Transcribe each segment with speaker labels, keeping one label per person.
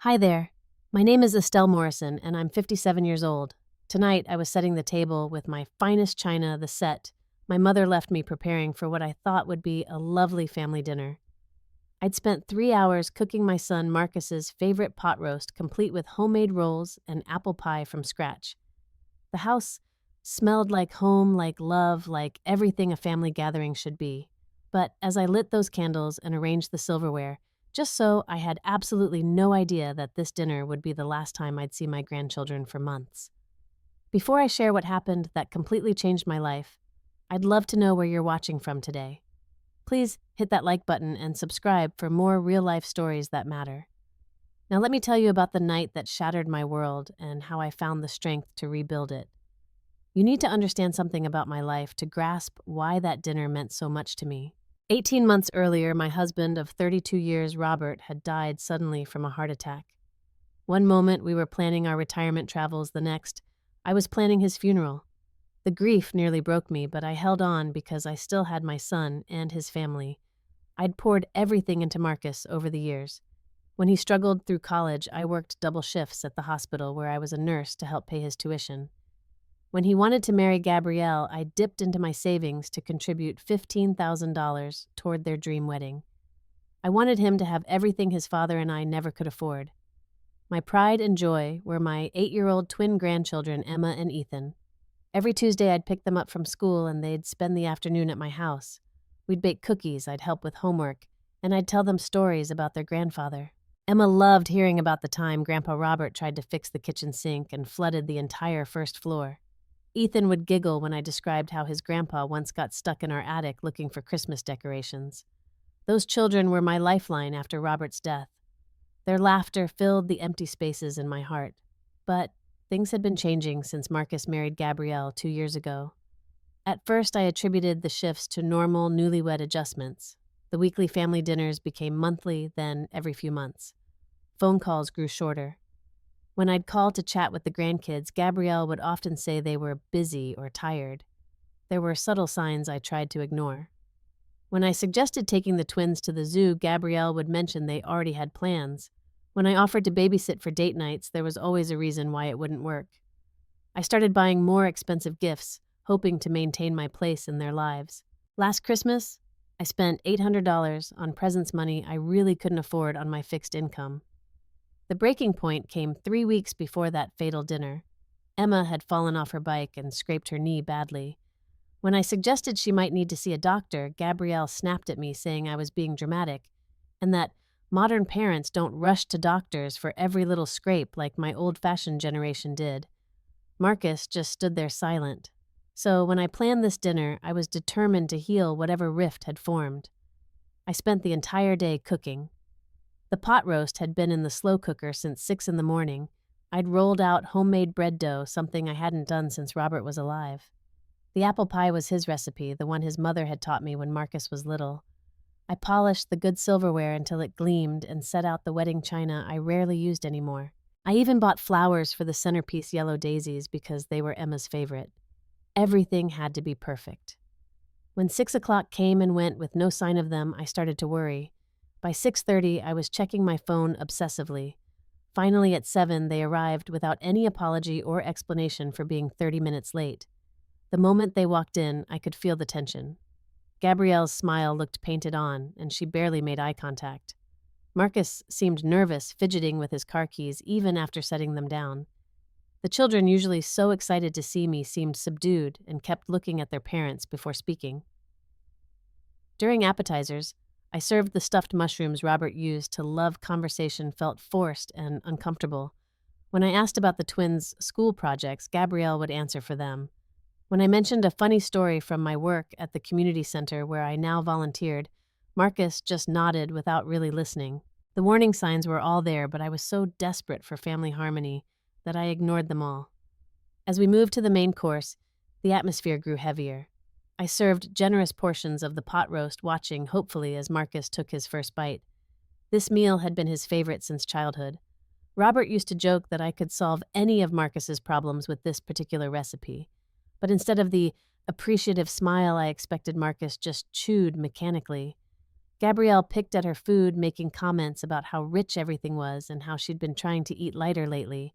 Speaker 1: Hi there. My name is Estelle Morrison, and I'm 57 years old. Tonight, I was setting the table with my finest china, the set. My mother left me preparing for what I thought would be a lovely family dinner. I'd spent 3 hours cooking my son Marcus's favorite pot roast, complete with homemade rolls and apple pie from scratch. The house smelled like home, like love, like everything a family gathering should be. But as I lit those candles and arranged the silverware, just so I had absolutely no idea that this dinner would be the last time I'd see my grandchildren for months. Before I share what happened that completely changed my life, I'd love to know where you're watching from today. Please hit that like button and subscribe for more real-life stories that matter. Now let me tell you about the night that shattered my world and how I found the strength to rebuild it. You need to understand something about my life to grasp why that dinner meant so much to me. 18 months earlier, my husband of 32 years, Robert, had died suddenly from a heart attack. One moment we were planning our retirement travels, the next, I was planning his funeral. The grief nearly broke me, but I held on because I still had my son and his family. I'd poured everything into Marcus over the years. When he struggled through college, I worked double shifts at the hospital where I was a nurse to help pay his tuition. When he wanted to marry Gabrielle, I dipped into my savings to contribute $15,000 toward their dream wedding. I wanted him to have everything his father and I never could afford. My pride and joy were my 8-year-old twin grandchildren, Emma and Ethan. Every Tuesday I'd pick them up from school and they'd spend the afternoon at my house. We'd bake cookies, I'd help with homework, and I'd tell them stories about their grandfather. Emma loved hearing about the time Grandpa Robert tried to fix the kitchen sink and flooded the entire first floor. Ethan would giggle when I described how his grandpa once got stuck in our attic looking for Christmas decorations. Those children were my lifeline after Robert's death. Their laughter filled the empty spaces in my heart. But things had been changing since Marcus married Gabrielle 2 years ago. At first, I attributed the shifts to normal newlywed adjustments. The weekly family dinners became monthly, then every few months. Phone calls grew shorter. When I'd call to chat with the grandkids, Gabrielle would often say they were busy or tired. There were subtle signs I tried to ignore. When I suggested taking the twins to the zoo, Gabrielle would mention they already had plans. When I offered to babysit for date nights, there was always a reason why it wouldn't work. I started buying more expensive gifts, hoping to maintain my place in their lives. Last Christmas, I spent $800 on presents money I really couldn't afford on my fixed income. The breaking point came 3 weeks before that fatal dinner. Emma had fallen off her bike and scraped her knee badly. When I suggested she might need to see a doctor, Gabrielle snapped at me saying I was being dramatic, and that modern parents don't rush to doctors for every little scrape like my old-fashioned generation did. Marcus just stood there silent. So when I planned this dinner, I was determined to heal whatever rift had formed. I spent the entire day cooking. The pot roast had been in the slow cooker since 6 in the morning. I'd rolled out homemade bread dough, something I hadn't done since Robert was alive. The apple pie was his recipe, the one his mother had taught me when Marcus was little. I polished the good silverware until it gleamed and set out the wedding china I rarely used anymore. I even bought flowers for the centerpiece yellow daisies because they were Emma's favorite. Everything had to be perfect. When 6 o'clock came and went with no sign of them, I started to worry. By 6:30, I was checking my phone obsessively. Finally, at 7, they arrived without any apology or explanation for being 30 minutes late. The moment they walked in, I could feel the tension. Gabrielle's smile looked painted on, and she barely made eye contact. Marcus seemed nervous, fidgeting with his car keys even after setting them down. The children, usually so excited to see me, seemed subdued and kept looking at their parents before speaking. During appetizers, I served the stuffed mushrooms Robert used to love conversation felt forced and uncomfortable. When I asked about the twins' school projects, Gabrielle would answer for them. When I mentioned a funny story from my work at the community center where I now volunteered, Marcus just nodded without really listening. The warning signs were all there, but I was so desperate for family harmony that I ignored them all. As we moved to the main course, the atmosphere grew heavier. I served generous portions of the pot roast, watching hopefully as Marcus took his first bite. This meal had been his favorite since childhood. Robert used to joke that I could solve any of Marcus's problems with this particular recipe. But instead of the appreciative smile I expected, Marcus just chewed mechanically. Gabrielle picked at her food, making comments about how rich everything was and how she'd been trying to eat lighter lately.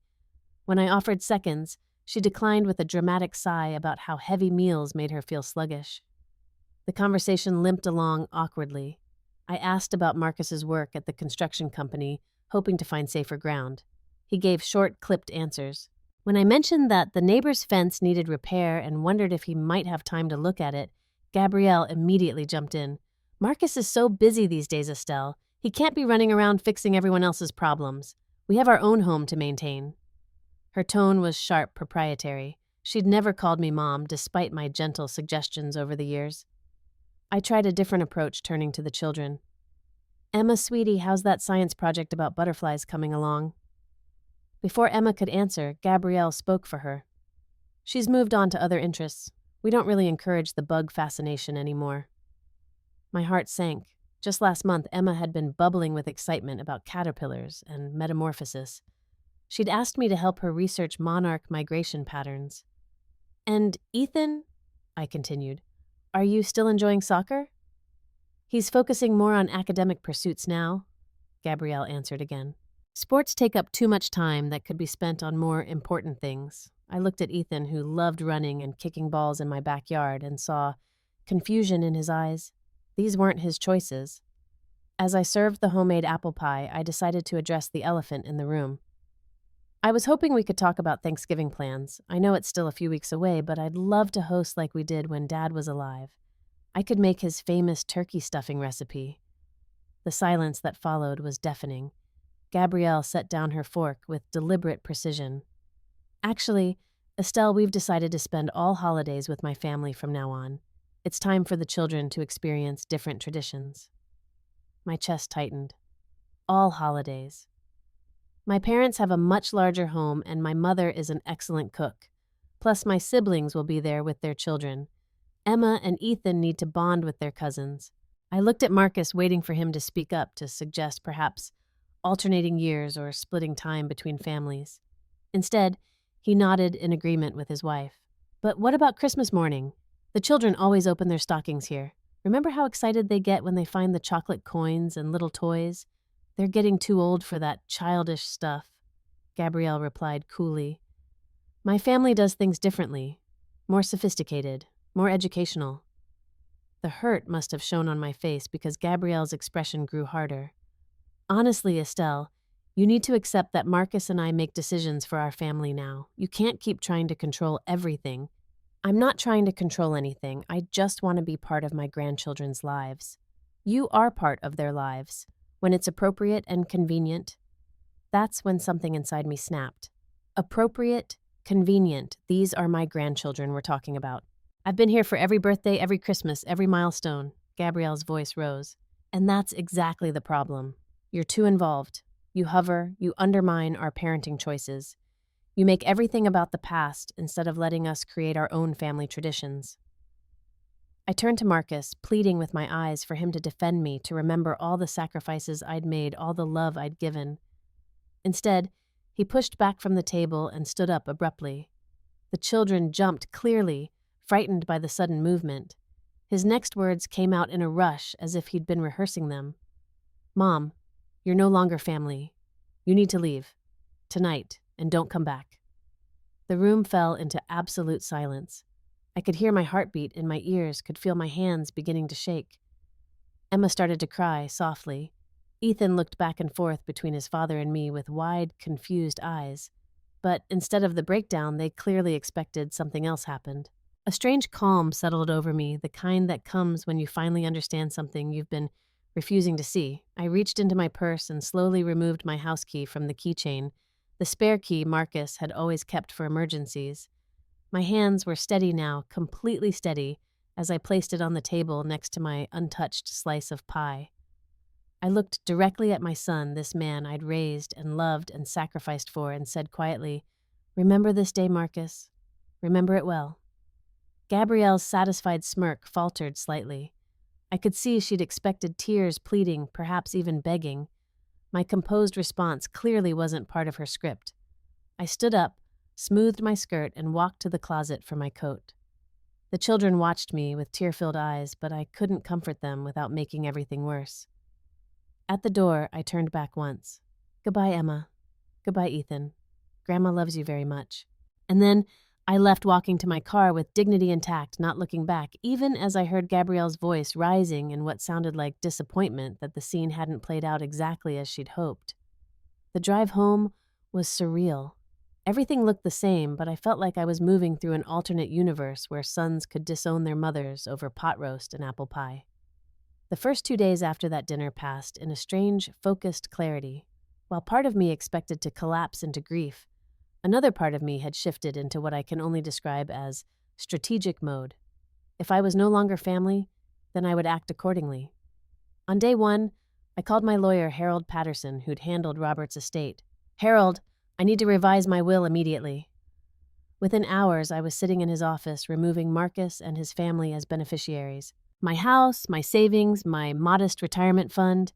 Speaker 1: When I offered seconds, she declined with a dramatic sigh about how heavy meals made her feel sluggish. The conversation limped along awkwardly. I asked about Marcus's work at the construction company, hoping to find safer ground. He gave short, clipped answers. When I mentioned that the neighbor's fence needed repair and wondered if he might have time to look at it, Gabrielle immediately jumped in. Marcus is so busy these days, Estelle. He can't be running around fixing everyone else's problems. We have our own home to maintain. Her tone was sharp, proprietary. She'd never called me Mom, despite my gentle suggestions over the years. I tried a different approach, turning to the children. Emma, sweetie, how's that science project about butterflies coming along? Before Emma could answer, Gabrielle spoke for her. She's moved on to other interests. We don't really encourage the bug fascination anymore. My heart sank. Just last month, Emma had been bubbling with excitement about caterpillars and metamorphosis. She'd asked me to help her research monarch migration patterns. And Ethan, I continued, are you still enjoying soccer? He's focusing more on academic pursuits now, Gabrielle answered again. Sports take up too much time that could be spent on more important things. I looked at Ethan, who loved running and kicking balls in my backyard, and saw confusion in his eyes. These weren't his choices. As I served the homemade apple pie, I decided to address the elephant in the room. I was hoping we could talk about Thanksgiving plans. I know it's still a few weeks away, but I'd love to host like we did when Dad was alive. I could make his famous turkey stuffing recipe. The silence that followed was deafening. Gabrielle set down her fork with deliberate precision. Actually, Estelle, we've decided to spend all holidays with my family from now on. It's time for the children to experience different traditions. My chest tightened. All holidays. My parents have a much larger home, and my mother is an excellent cook. Plus, my siblings will be there with their children. Emma and Ethan need to bond with their cousins. I looked at Marcus, waiting for him to speak up, to suggest perhaps alternating years or splitting time between families. Instead, he nodded in agreement with his wife. But what about Christmas morning? The children always open their stockings here. Remember how excited they get when they find the chocolate coins and little toys? They're getting too old for that childish stuff, Gabrielle replied coolly. My family does things differently, more sophisticated, more educational. The hurt must have shown on my face because Gabrielle's expression grew harder. Honestly, Estelle, you need to accept that Marcus and I make decisions for our family now. You can't keep trying to control everything. I'm not trying to control anything. I just want to be part of my grandchildren's lives. You are part of their lives. When it's appropriate and convenient. That's when something inside me snapped. Appropriate, convenient. These are my grandchildren we're talking about. I've been here for every birthday, every Christmas, every milestone. Gabrielle's voice rose. And that's exactly the problem. You're too involved. You hover, you undermine our parenting choices. You make everything about the past instead of letting us create our own family traditions. I turned to Marcus, pleading with my eyes for him to defend me, to remember all the sacrifices I'd made, all the love I'd given. Instead, he pushed back from the table and stood up abruptly. The children jumped clearly, frightened by the sudden movement. His next words came out in a rush, as if he'd been rehearsing them. Mom, you're no longer family. You need to leave. Tonight, and don't come back. The room fell into absolute silence. I could hear my heartbeat in my ears, could feel my hands beginning to shake. Emma started to cry softly. Ethan looked back and forth between his father and me with wide, confused eyes. But instead of the breakdown, they clearly expected something else happened. A strange calm settled over me, the kind that comes when you finally understand something you've been refusing to see. I reached into my purse and slowly removed my house key from the keychain, the spare key Marcus had always kept for emergencies. My hands were steady now, completely steady, as I placed it on the table next to my untouched slice of pie. I looked directly at my son, this man I'd raised and loved and sacrificed for, and said quietly, "Remember this day, Marcus. Remember it well." Gabrielle's satisfied smirk faltered slightly. I could see she'd expected tears, pleading, perhaps even begging. My composed response clearly wasn't part of her script. I stood up, smoothed my skirt, and walked to the closet for my coat. The children watched me with tear-filled eyes, but I couldn't comfort them without making everything worse. At the door, I turned back once. Goodbye, Emma. Goodbye, Ethan. Grandma loves you very much. And then I left, walking to my car with dignity intact, not looking back, even as I heard Gabrielle's voice rising in what sounded like disappointment that the scene hadn't played out exactly as she'd hoped. The drive home was surreal. Everything looked the same, but I felt like I was moving through an alternate universe where sons could disown their mothers over pot roast and apple pie. The first 2 days after that dinner passed in a strange, focused clarity. While part of me expected to collapse into grief, another part of me had shifted into what I can only describe as strategic mode. If I was no longer family, then I would act accordingly. On day 1, I called my lawyer, Harold Patterson, who'd handled Robert's estate. Harold, I need to revise my will immediately. Within hours, I was sitting in his office, removing Marcus and his family as beneficiaries. My house, my savings, my modest retirement fund,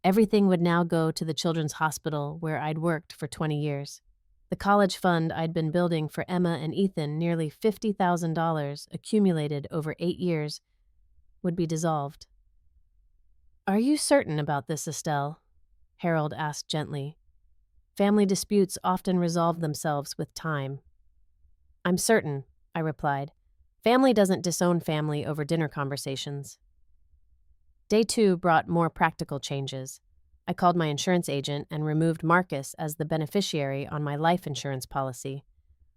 Speaker 1: everything would now go to the children's hospital where I'd worked for 20 years. The college fund I'd been building for Emma and Ethan, nearly $50,000 accumulated over 8 years, would be dissolved. Are you certain about this, Estelle? Harold asked gently. Family disputes often resolve themselves with time. I'm certain, I replied. Family doesn't disown family over dinner conversations. Day 2 brought more practical changes. I called my insurance agent and removed Marcus as the beneficiary on my life insurance policy.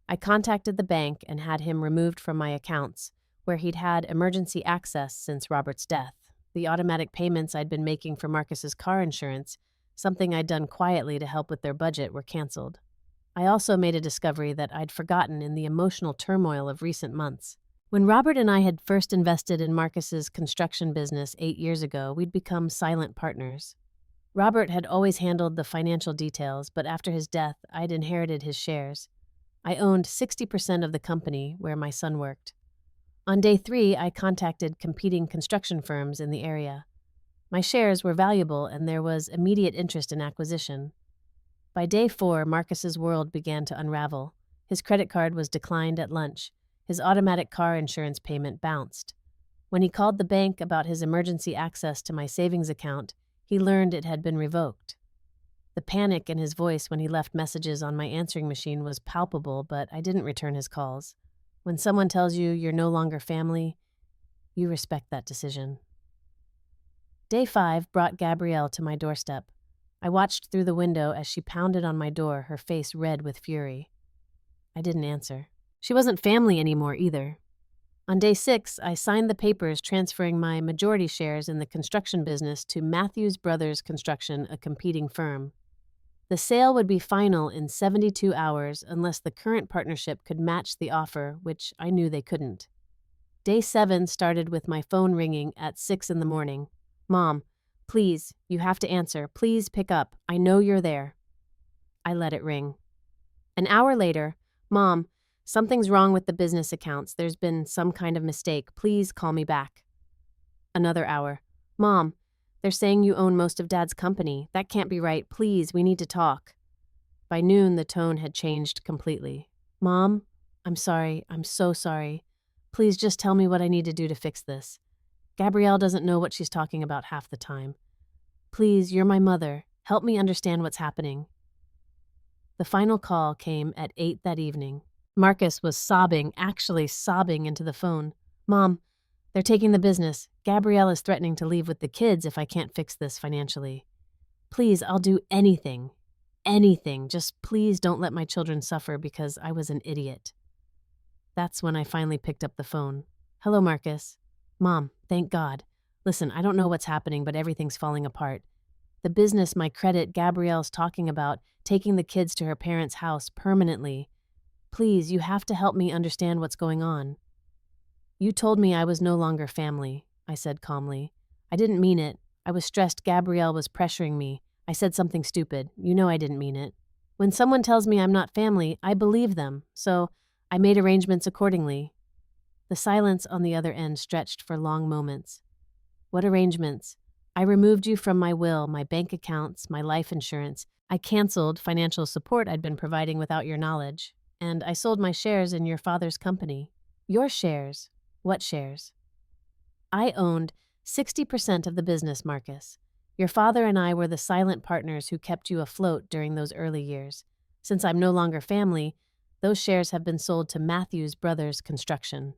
Speaker 1: I contacted the bank and had him removed from my accounts, where he'd had emergency access since Robert's death. The automatic payments I'd been making for Marcus's car insurance, something I'd done quietly to help with their budget, were canceled. I also made a discovery that I'd forgotten in the emotional turmoil of recent months. When Robert and I had first invested in Marcus's construction business 8 years ago, we'd become silent partners. Robert had always handled the financial details, but after his death, I'd inherited his shares. I owned 60% of the company where my son worked. On day 3, I contacted competing construction firms in the area. My shares were valuable, and there was immediate interest in acquisition. By day 4, Marcus's world began to unravel. His credit card was declined at lunch. His automatic car insurance payment bounced. When he called the bank about his emergency access to my savings account, he learned it had been revoked. The panic in his voice when he left messages on my answering machine was palpable, but I didn't return his calls. When someone tells you you're no longer family, you respect that decision. Day 5 brought Gabrielle to my doorstep. I watched through the window as she pounded on my door, her face red with fury. I didn't answer. She wasn't family anymore either. On day 6, I signed the papers transferring my majority shares in the construction business to Matthews Brothers Construction, a competing firm. The sale would be final in 72 hours unless the current partnership could match the offer, which I knew they couldn't. Day 7 started with my phone ringing at 6 in the morning. Mom, please, you have to answer. Please pick up. I know you're there. I let it ring. An hour later, Mom, something's wrong with the business accounts. There's been some kind of mistake. Please call me back. Another hour. Mom, they're saying you own most of Dad's company. That can't be right. Please, we need to talk. By noon, the tone had changed completely. Mom, I'm sorry. I'm so sorry. Please just tell me what I need to do to fix this. Gabrielle doesn't know what she's talking about half the time. Please, you're my mother. Help me understand what's happening. The final call came at 8 that evening. Marcus was sobbing, actually sobbing into the phone. Mom, they're taking the business. Gabrielle is threatening to leave with the kids if I can't fix this financially. Please, I'll do anything. Anything. Just please don't let my children suffer because I was an idiot. That's when I finally picked up the phone. Hello, Marcus. Mom, thank God. Listen, I don't know what's happening, but everything's falling apart. The business, my credit, Gabrielle's talking about taking the kids to her parents' house permanently. Please, you have to help me understand what's going on. You told me I was no longer family, I said calmly. I didn't mean it. I was stressed Gabrielle was pressuring me. I said something stupid. You know I didn't mean it. When someone tells me I'm not family, I believe them, so I made arrangements accordingly. The silence on the other end stretched for long moments. What arrangements? I removed you from my will, my bank accounts, my life insurance. I canceled financial support I'd been providing without your knowledge. And I sold my shares in your father's company. Your shares? What shares? I owned 60% of the business, Marcus. Your father and I were the silent partners who kept you afloat during those early years. Since I'm no longer family, those shares have been sold to Matthews Brothers Construction.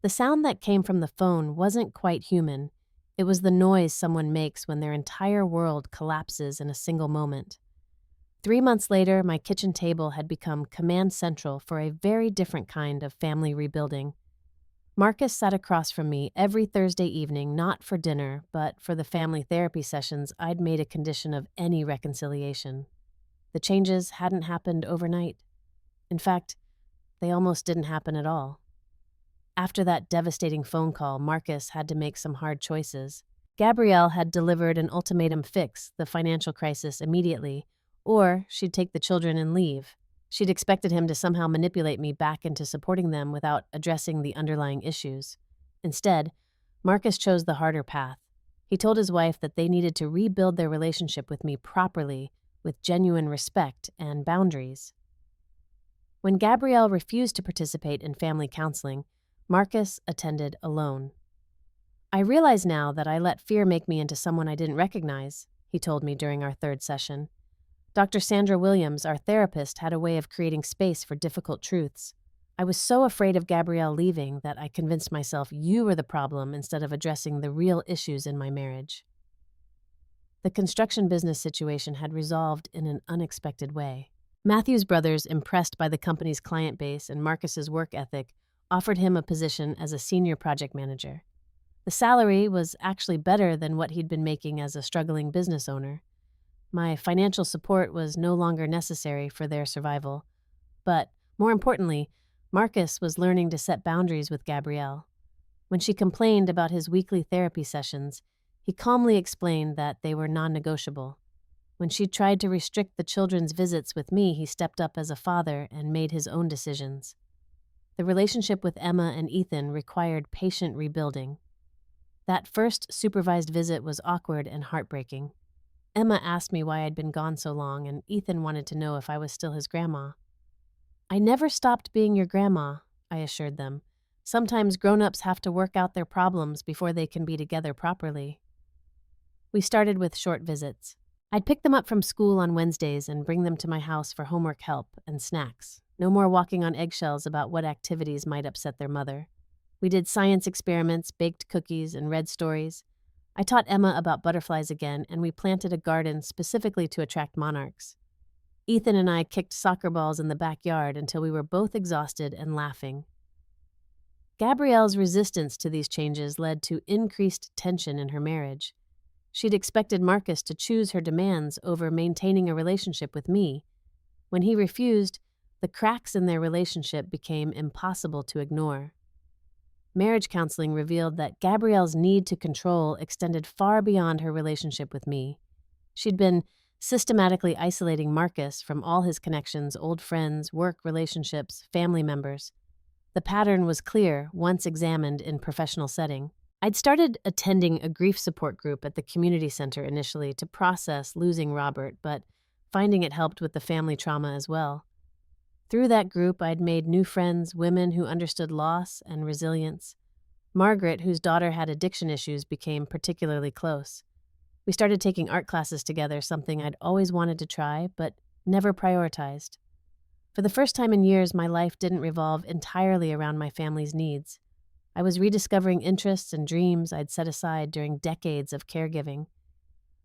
Speaker 1: The sound that came from the phone wasn't quite human. It was the noise someone makes when their entire world collapses in a single moment. 3 months later, my kitchen table had become command central for a very different kind of family rebuilding. Marcus sat across from me every Thursday evening, not for dinner, but for the family therapy sessions I'd made a condition of any reconciliation. The changes hadn't happened overnight. In fact, they almost didn't happen at all. After that devastating phone call, Marcus had to make some hard choices. Gabrielle had delivered an ultimatum: fix the financial crisis immediately, or she'd take the children and leave. She'd expected him to somehow manipulate me back into supporting them without addressing the underlying issues. Instead, Marcus chose the harder path. He told his wife that they needed to rebuild their relationship with me properly, with genuine respect and boundaries. When Gabrielle refused to participate in family counseling, Marcus attended alone. I realize now that I let fear make me into someone I didn't recognize, he told me during our third session. Dr. Sandra Williams, our therapist, had a way of creating space for difficult truths. I was so afraid of Gabrielle leaving that I convinced myself you were the problem instead of addressing the real issues in my marriage. The construction business situation had resolved in an unexpected way. Matthews Brothers, impressed by the company's client base and Marcus's work ethic, offered him a position as a senior project manager. The salary was actually better than what he'd been making as a struggling business owner. My financial support was no longer necessary for their survival. But, more importantly, Marcus was learning to set boundaries with Gabrielle. When she complained about his weekly therapy sessions, he calmly explained that they were non-negotiable. When she tried to restrict the children's visits with me, he stepped up as a father and made his own decisions. The relationship with Emma and Ethan required patient rebuilding. That first supervised visit was awkward and heartbreaking. Emma asked me why I'd been gone so long, and Ethan wanted to know if I was still his grandma. I never stopped being your grandma, I assured them. Sometimes grown-ups have to work out their problems before they can be together properly. We started with short visits. I'd pick them up from school on Wednesdays and bring them to my house for homework help and snacks. No more walking on eggshells about what activities might upset their mother. We did science experiments, baked cookies, and read stories. I taught Emma about butterflies again, and we planted a garden specifically to attract monarchs. Ethan and I kicked soccer balls in the backyard until we were both exhausted and laughing. Gabrielle's resistance to these changes led to increased tension in her marriage. She'd expected Marcus to choose her demands over maintaining a relationship with me. When he refused, the cracks in their relationship became impossible to ignore. Marriage counseling revealed that Gabrielle's need to control extended far beyond her relationship with me. She'd been systematically isolating Marcus from all his connections, old friends, work relationships, family members. The pattern was clear once examined in professional setting. I'd started attending a grief support group at the community center initially to process losing Robert, but finding it helped with the family trauma as well. Through that group, I'd made new friends, women who understood loss and resilience. Margaret, whose daughter had addiction issues, became particularly close. We started taking art classes together, something I'd always wanted to try, but never prioritized. For the first time in years, my life didn't revolve entirely around my family's needs. I was rediscovering interests and dreams I'd set aside during decades of caregiving.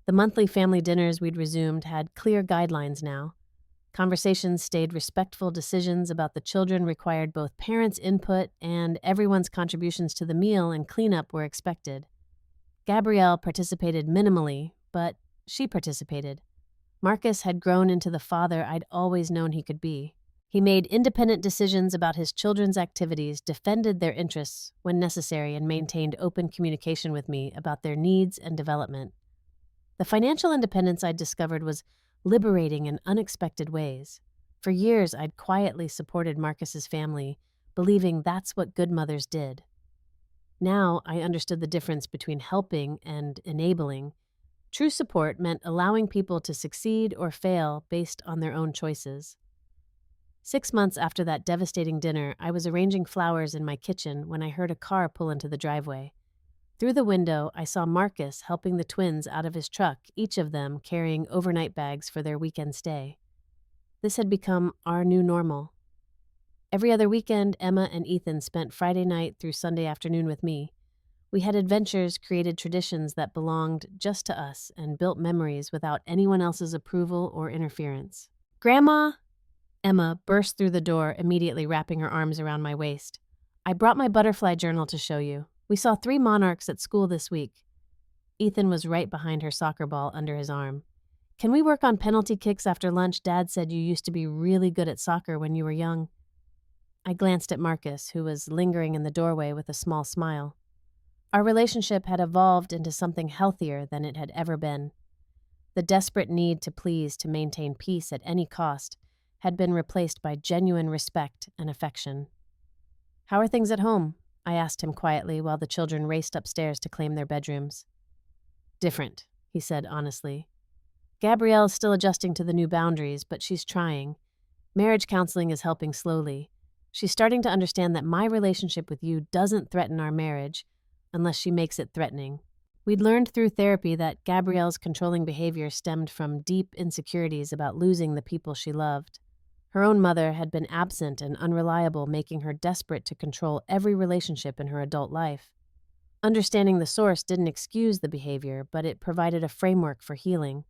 Speaker 1: The monthly family dinners we'd resumed had clear guidelines now. Conversations stayed respectful. Decisions about the children required both parents' input and everyone's contributions to the meal and cleanup were expected. Gabrielle participated minimally, but she participated. Marcus had grown into the father I'd always known he could be. He made independent decisions about his children's activities, defended their interests when necessary, and maintained open communication with me about their needs and development. The financial independence I'd discovered was liberating in unexpected ways. For years, I'd quietly supported Marcus's family, believing that's what good mothers did. Now, I understood the difference between helping and enabling. True support meant allowing people to succeed or fail based on their own choices. 6 months after that devastating dinner, I was arranging flowers in my kitchen when I heard a car pull into the driveway. Through the window, I saw Marcus helping the twins out of his truck, each of them carrying overnight bags for their weekend stay. This had become our new normal. Every other weekend, Emma and Ethan spent Friday night through Sunday afternoon with me. We had adventures, created traditions that belonged just to us, and built memories without anyone else's approval or interference. "Grandma!" Emma burst through the door, immediately wrapping her arms around my waist. "I brought my butterfly journal to show you. We saw 3 monarchs at school this week." Ethan was right behind her soccer ball under his arm. "Can we work on penalty kicks after lunch? Dad said you used to be really good at soccer when you were young." I glanced at Marcus, who was lingering in the doorway with a small smile. Our relationship had evolved into something healthier than it had ever been. The desperate need to please, to maintain peace at any cost, had been replaced by genuine respect and affection. "How are things at home?" I asked him quietly while the children raced upstairs to claim their bedrooms. "Different," he said honestly. "Gabrielle's still adjusting to the new boundaries, but she's trying. Marriage counseling is helping slowly. She's starting to understand that my relationship with you doesn't threaten our marriage unless she makes it threatening." We'd learned through therapy that Gabrielle's controlling behavior stemmed from deep insecurities about losing the people she loved. Her own mother had been absent and unreliable, making her desperate to control every relationship in her adult life. Understanding the source didn't excuse the behavior, but it provided a framework for healing.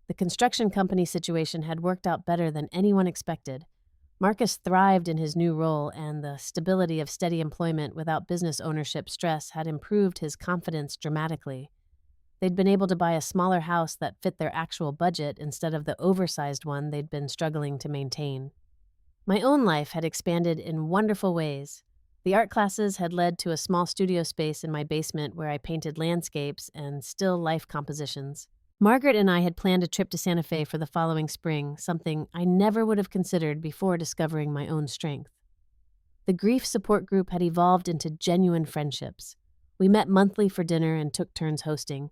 Speaker 1: The construction company situation had worked out better than anyone expected. Marcus thrived in his new role, and the stability of steady employment without business ownership stress had improved his confidence dramatically. They'd been able to buy a smaller house that fit their actual budget instead of the oversized one they'd been struggling to maintain. My own life had expanded in wonderful ways. The art classes had led to a small studio space in my basement where I painted landscapes and still life compositions. Margaret and I had planned a trip to Santa Fe for the following spring, something I never would have considered before discovering my own strength. The grief support group had evolved into genuine friendships. We met monthly for dinner and took turns hosting.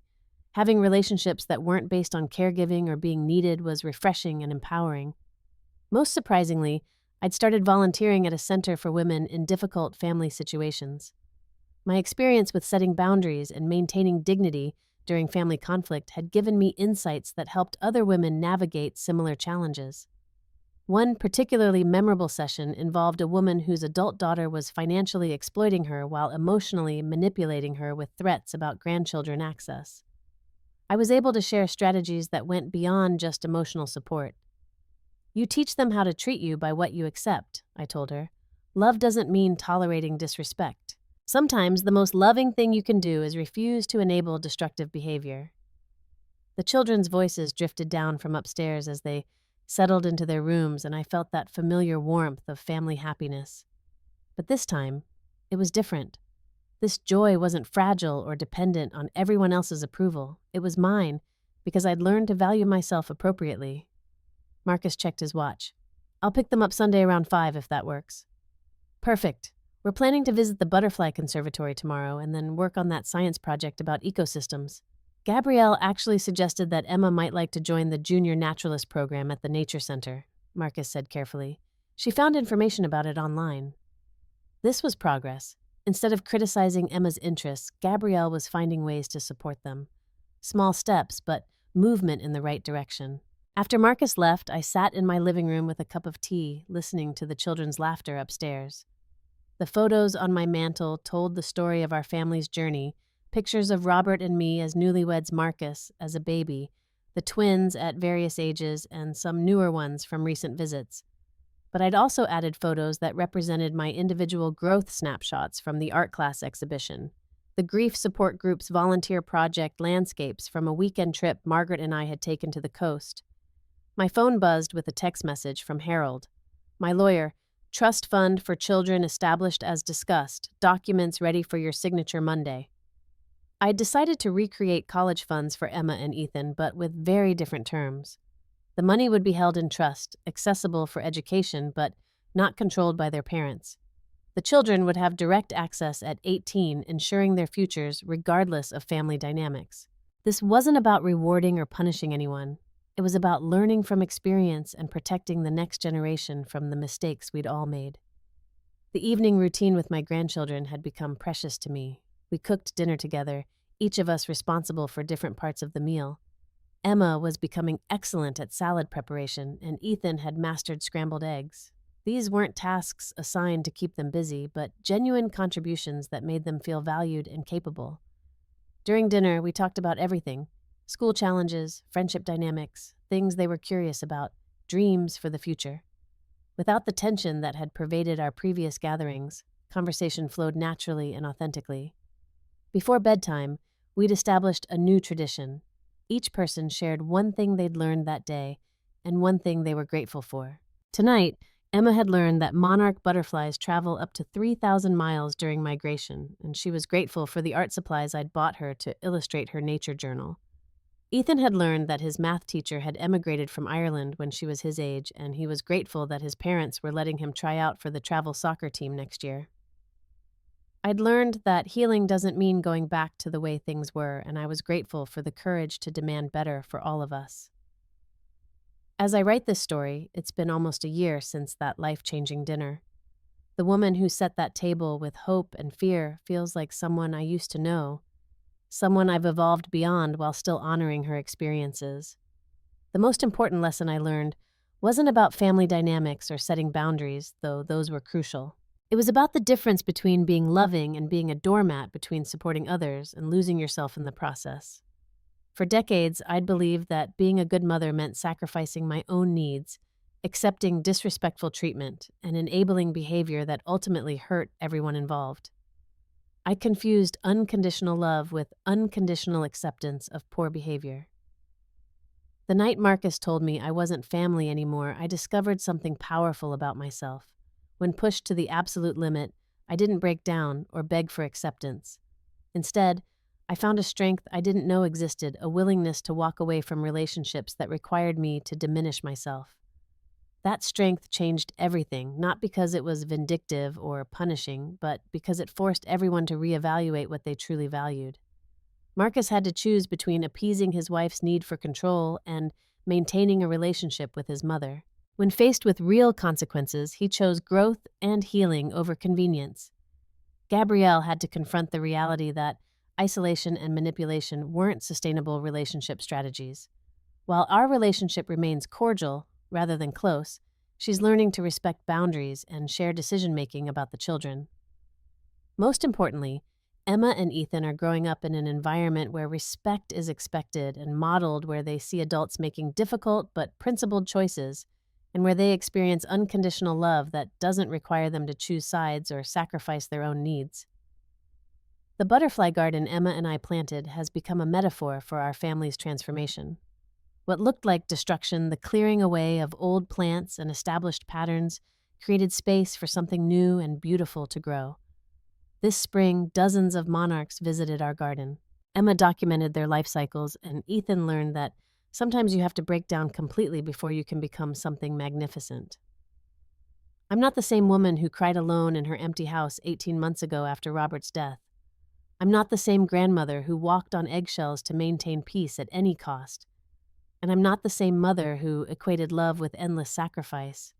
Speaker 1: Having relationships that weren't based on caregiving or being needed was refreshing and empowering. Most surprisingly, I'd started volunteering at a center for women in difficult family situations. My experience with setting boundaries and maintaining dignity during family conflict had given me insights that helped other women navigate similar challenges. One particularly memorable session involved a woman whose adult daughter was financially exploiting her while emotionally manipulating her with threats about grandchildren access. I was able to share strategies that went beyond just emotional support. "You teach them how to treat you by what you accept," I told her. "Love doesn't mean tolerating disrespect. Sometimes the most loving thing you can do is refuse to enable destructive behavior." The children's voices drifted down from upstairs as they settled into their rooms, and I felt that familiar warmth of family happiness. But this time, it was different. This joy wasn't fragile or dependent on everyone else's approval. It was mine, because I'd learned to value myself appropriately. Marcus checked his watch. "I'll pick them up Sunday around 5 if that works." "Perfect. We're planning to visit the Butterfly Conservatory tomorrow and then work on that science project about ecosystems." Gabrielle actually suggested that Emma might like to join the Junior Naturalist program at the Nature Center, Marcus said carefully. She found information about it online. This was progress. Instead of criticizing Emma's interests, Gabrielle was finding ways to support them. Small steps, but movement in the right direction. After Marcus left, I sat in my living room with a cup of tea, listening to the children's laughter upstairs. The photos on my mantle told the story of our family's journey, pictures of Robert and me as newlyweds, Marcus as a baby, the twins at various ages, and some newer ones from recent visits. But I'd also added photos that represented my individual growth snapshots from the art class exhibition, the grief support group's volunteer project landscapes from a weekend trip Margaret and I had taken to the coast. My phone buzzed with a text message from Harold. "My lawyer, trust fund for children established as discussed, documents ready for your signature Monday." I'd decided to recreate college funds for Emma and Ethan, but with very different terms. The money would be held in trust, accessible for education, but not controlled by their parents. The children would have direct access at 18, ensuring their futures regardless of family dynamics. This wasn't about rewarding or punishing anyone. It was about learning from experience and protecting the next generation from the mistakes we'd all made. The evening routine with my grandchildren had become precious to me. We cooked dinner together, each of us responsible for different parts of the meal. Emma was becoming excellent at salad preparation, and Ethan had mastered scrambled eggs. These weren't tasks assigned to keep them busy, but genuine contributions that made them feel valued and capable. During dinner, we talked about everything: school challenges, friendship dynamics, things they were curious about, dreams for the future. Without the tension that had pervaded our previous gatherings, conversation flowed naturally and authentically. Before bedtime, we'd established a new tradition. Each person shared one thing they'd learned that day and one thing they were grateful for. Tonight, Emma had learned that monarch butterflies travel up to 3,000 miles during migration, and she was grateful for the art supplies I'd bought her to illustrate her nature journal. Ethan had learned that his math teacher had emigrated from Ireland when she was his age, and he was grateful that his parents were letting him try out for the travel soccer team next year. I'd learned that healing doesn't mean going back to the way things were, and I was grateful for the courage to demand better for all of us. As I write this story, it's been almost a year since that life-changing dinner. The woman who set that table with hope and fear feels like someone I used to know, someone I've evolved beyond while still honoring her experiences. The most important lesson I learned wasn't about family dynamics or setting boundaries, though those were crucial. It was about the difference between being loving and being a doormat, between supporting others and losing yourself in the process. For decades, I'd believed that being a good mother meant sacrificing my own needs, accepting disrespectful treatment, and enabling behavior that ultimately hurt everyone involved. I confused unconditional love with unconditional acceptance of poor behavior. The night Marcus told me I wasn't family anymore, I discovered something powerful about myself. When pushed to the absolute limit, I didn't break down or beg for acceptance. Instead, I found a strength I didn't know existed, a willingness to walk away from relationships that required me to diminish myself. That strength changed everything, not because it was vindictive or punishing, but because it forced everyone to reevaluate what they truly valued. Marcus had to choose between appeasing his wife's need for control and maintaining a relationship with his mother. When faced with real consequences, he chose growth and healing over convenience. Gabrielle had to confront the reality that isolation and manipulation weren't sustainable relationship strategies. While our relationship remains cordial, rather than close, she's learning to respect boundaries and share decision-making about the children. Most importantly, Emma and Ethan are growing up in an environment where respect is expected and modeled, where they see adults making difficult but principled choices, and where they experience unconditional love that doesn't require them to choose sides or sacrifice their own needs. The butterfly garden Emma and I planted has become a metaphor for our family's transformation. What looked like destruction, the clearing away of old plants and established patterns, created space for something new and beautiful to grow. This spring, dozens of monarchs visited our garden. Emma documented their life cycles, and Ethan learned that sometimes you have to break down completely before you can become something magnificent. I'm not the same woman who cried alone in her empty house 18 months ago after Robert's death. I'm not the same grandmother who walked on eggshells to maintain peace at any cost. And I'm not the same mother who equated love with endless sacrifice.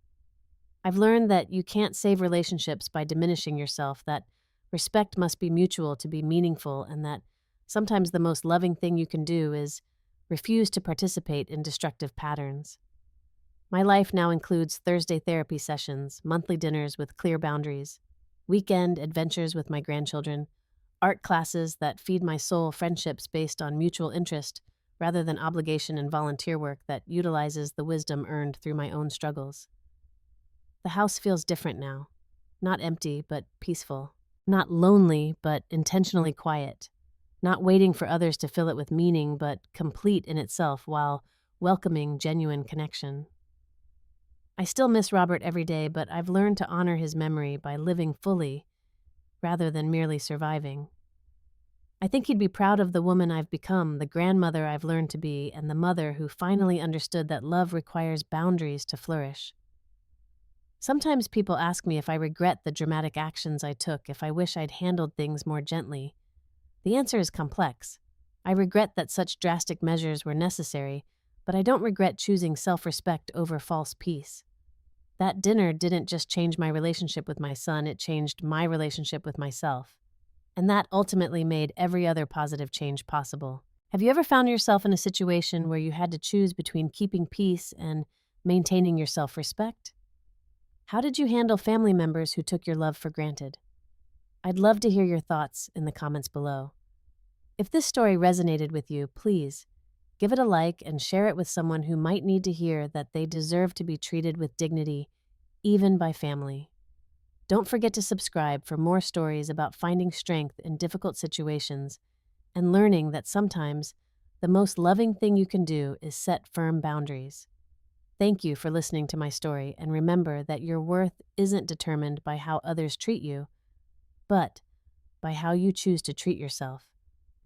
Speaker 1: I've learned that you can't save relationships by diminishing yourself, that respect must be mutual to be meaningful, and that sometimes the most loving thing you can do is refuse to participate in destructive patterns. My life now includes Thursday therapy sessions, monthly dinners with clear boundaries, weekend adventures with my grandchildren, art classes that feed my soul, friendships based on mutual interest rather than obligation, and volunteer work that utilizes the wisdom earned through my own struggles. The house feels different now. Not empty, but peaceful. Not lonely, but intentionally quiet. Not waiting for others to fill it with meaning, but complete in itself while welcoming genuine connection. I still miss Robert every day, but I've learned to honor his memory by living fully rather than merely surviving. I think he'd be proud of the woman I've become, the grandmother I've learned to be, and the mother who finally understood that love requires boundaries to flourish. Sometimes people ask me if I regret the dramatic actions I took, if I wish I'd handled things more gently. The answer is complex. I regret that such drastic measures were necessary, but I don't regret choosing self-respect over false peace. That dinner didn't just change my relationship with my son, it changed my relationship with myself. And that ultimately made every other positive change possible. Have you ever found yourself in a situation where you had to choose between keeping peace and maintaining your self-respect? How did you handle family members who took your love for granted? I'd love to hear your thoughts in the comments below. If this story resonated with you, please give it a like and share it with someone who might need to hear that they deserve to be treated with dignity, even by family. Don't forget to subscribe for more stories about finding strength in difficult situations and learning that sometimes the most loving thing you can do is set firm boundaries. Thank you for listening to my story, and remember that your worth isn't determined by how others treat you, but by how you choose to treat yourself.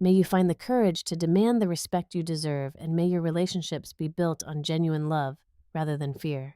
Speaker 1: May you find the courage to demand the respect you deserve, and may your relationships be built on genuine love rather than fear.